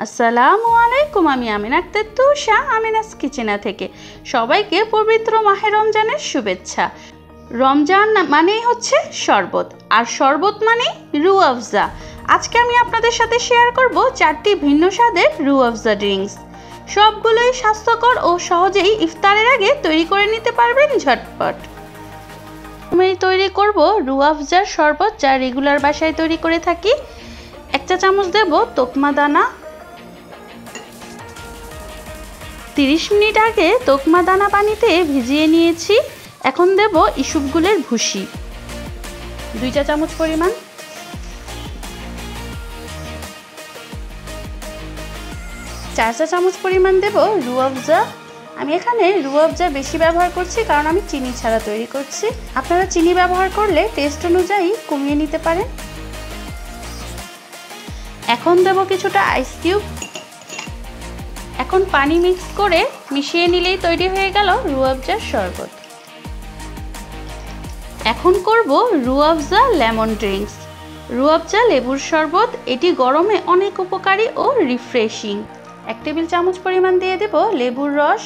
আসসালামু আলাইকুম, আমি আমিনা আক্তার তুষা আমিনাস কিচেনা থেকে সবাইকে পবিত্র মাহে রমজানের শুভেচ্ছা। রমজান মানেই হচ্ছে শরবত, আর শরবত মানেই রুহ আফজা। আজকে আমি আপনাদের সাথে শেয়ার করব 4টি ভিন্ন স্বাদের রুহ আফজা ড্রিঙ্কস। সবগুলোই স্বাস্থ্যকর ও সহজেই ইফতারের আগে তৈরি করে নিতে পারবেন ঝটপট। আমি তৈরি করব রুহ আফজার শরবত, যা রেগুলার বাসায় তৈরি করে থাকি। 1 চা চামচ দেব তোকমা দানা। 30 মিনিট আগে তোকমা দানা পানিতে ভিজিয়ে নিয়েছি। এখন দেব ইসুপগুলের ভুসি 2 চা চামচ পরিমাণ। 4 চা চামচ পরিমাণ দেব রুহ আফজা। আমি এখানে রুহ আফজা বেশি ব্যবহার করছি কারণ আমি চিনি ছাড়া তৈরি করছি। আপনারা চিনি ব্যবহার করলে টেস্ট অনুযায়ী কমিয়ে নিতে পারেন। এখন দেব কিছুটা আইস কিউব। এখন পানি মিক্স করে মিশিয়ে নিলেই তৈরি হয়ে গেল রুহ আফজার শরবত। এখন করব রুহ আফজা লেমন ড্রিঙ্কস। রুহ আফজা লেবুর শরবত, এটি গরমে অনেক উপকারী ও রিফ্রেশিং। 1 টেবিল চামচ পরিমাণ দিয়ে দেব লেবুর রস।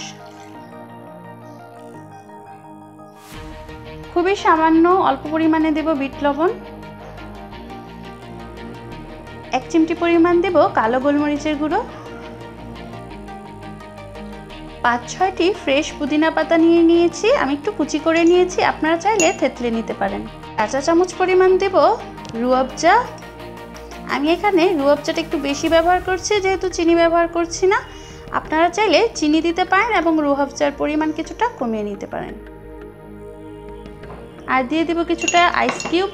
খুবই সামান্য অল্প পরিমাণে দেব বিট লবণ। 1 চিমটি পরিমাণ দেব কালো গোলমরিচের গুঁড়ো। 5-6টি ফ্রেশ পুদিনা পাতা নিয়েছি, আমি একটু কুচি করে নিয়েছি, আপনারা চাইলে থেতলে নিতে পারেন। 1 চা চামচ পরিমাণ দেব রুহ আফজা। আমি এখানে রুহ আফজাটা একটু বেশি ব্যবহার করছি যেহেতু চিনি ব্যবহার করছি না। আপনারা চাইলে চিনি দিতে পারেন এবং রুহ আফজার পরিমাণ কিছুটা কমিয়ে নিতে পারেন। আর দিয়ে দিব কিছুটা আইস কিউব।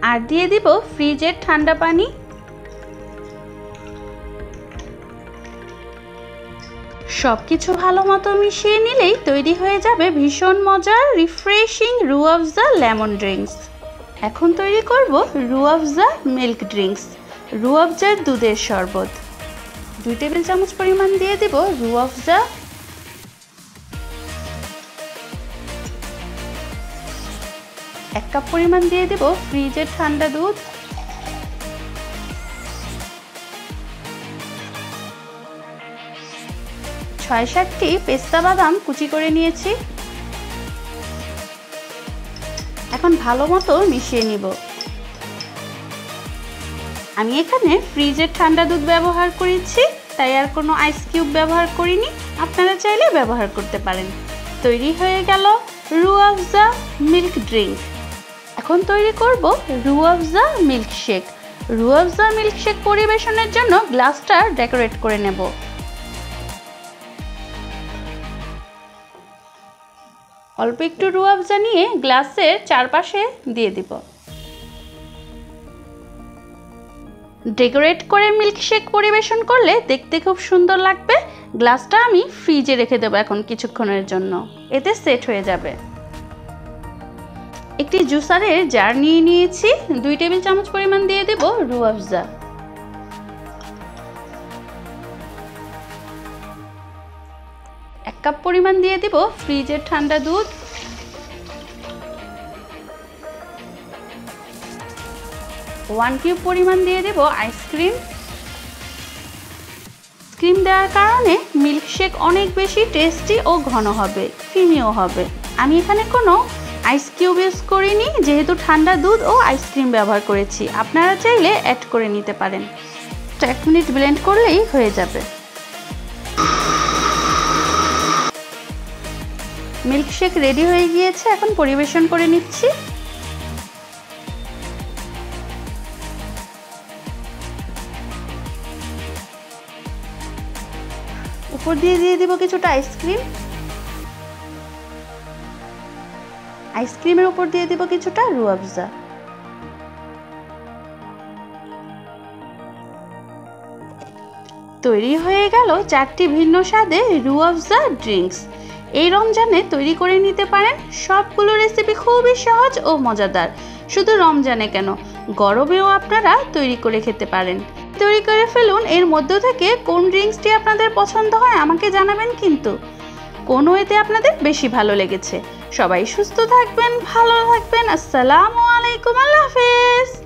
আর দিয়ে দিব ফ্রিজের ঠান্ডা পানি। সবকিছু ভালো মতো মিশিয়ে নিলেই তৈরি হয়ে যাবে ভীষণ মজার রিফ্রেশিং রুহ আফজা লেমন ড্রিঙ্কস। এখন তৈরি করব রুহ আফজা মিল্ক ড্রিঙ্কস, রুহ আফজার দুধের শরবত। 2 টেবিল চামচ পরিমাণ দিয়ে দেব রুহ আফজা। এক কাপ পরিমাণ দিয়ে দেব ফ্রিজের ঠান্ডা দুধ। 6-7টি পেস্তা বাদাম কুচি করে নিয়েছি। এখন ভালো মতো মিশিয়ে নিব। আমি এখানে ফ্রিজের ঠান্ডা দুধ ব্যবহার করেছি, তাই আর কোনো আইস কিউব ব্যবহার করিনি, আপনারা চাইলে ব্যবহার করতে পারেন। তৈরি হয়ে গেল রুহ আফজা মিল্ক ড্রিঙ্ক। এখন তৈরি করব রুহ আফজা মিল্কশেক। রুহ আফজা মিল্কশেক পরিবেশনের জন্য গ্লাসটা ডেকোরেট করে নেব। অল্প একটু রুহ আফজা নিয়ে গ্লাসের চারপাশে দিয়ে দিব। ডেকোরেট করে মিল্কশেক পরিবেশন করলে দেখতে খুব সুন্দর লাগবে। গ্লাসটা আমি ফ্রিজে রেখে দেবো এখন কিছুক্ষণের জন্য, এতে সেট হয়ে যাবে। একটি জুসারের জার নিয়ে নিয়েছি, 2 টেবিল চামচ পরিমাণ দিয়ে দেব রুহ আফজা। 1 কাপ পরিমাণ দিয়ে দেব ফ্রিজের ঠান্ডা দুধ। 1 কিউব পরিমাণ দিয়ে দেব আইসক্রিম। ক্রিম দেওয়ার কারণে মিল্কশেক অনেক বেশি টেস্টি ও ঘন হবে, ক্রিমিও হবে। আমি এখানে কোনো আইস কিউব ইউজ করিনি যেহেতু ঠান্ডা দুধ ও আইসক্রিম ব্যবহার করেছি, আপনারা চাইলে অ্যাড করে নিতে পারেন। 1 মিনিট ব্লেন্ড করলেই হয়ে যাবে। মিল্কশেক রেডি হয়ে গিয়েছে, এখন পরিবেশন করে নিচ্ছি। উপর দিয়ে দিব কিছুটা আইসক্রিম। আইসক্রিমের উপর দিয়ে দিব কিছুটা রুহ আফজা। তৈরি হয়ে গেল 4টি ভিন্ন স্বাদে রুহ আফজা ড্রিঙ্কস। এই রমজানে তৈরি করে নিতে পারেন। সবগুলো রেসিপি খুবই সহজ ও মজাদার। শুধু রমজানে কেন, গরমেও আপনারা তৈরি করে খেতে পারেন। তৈরি করে ফেলুন। এর মধ্য থেকে কোন ড্রিঙ্কসটি আপনাদের পছন্দ হয় আমাকে জানাবেন কিন্তু, কোন এতে আপনাদের বেশি ভালো লেগেছে। সবাই সুস্থ থাকবেন, ভালো থাকবেন। আসসালামু আলাইকুম, আল্লাহ হাফেজ।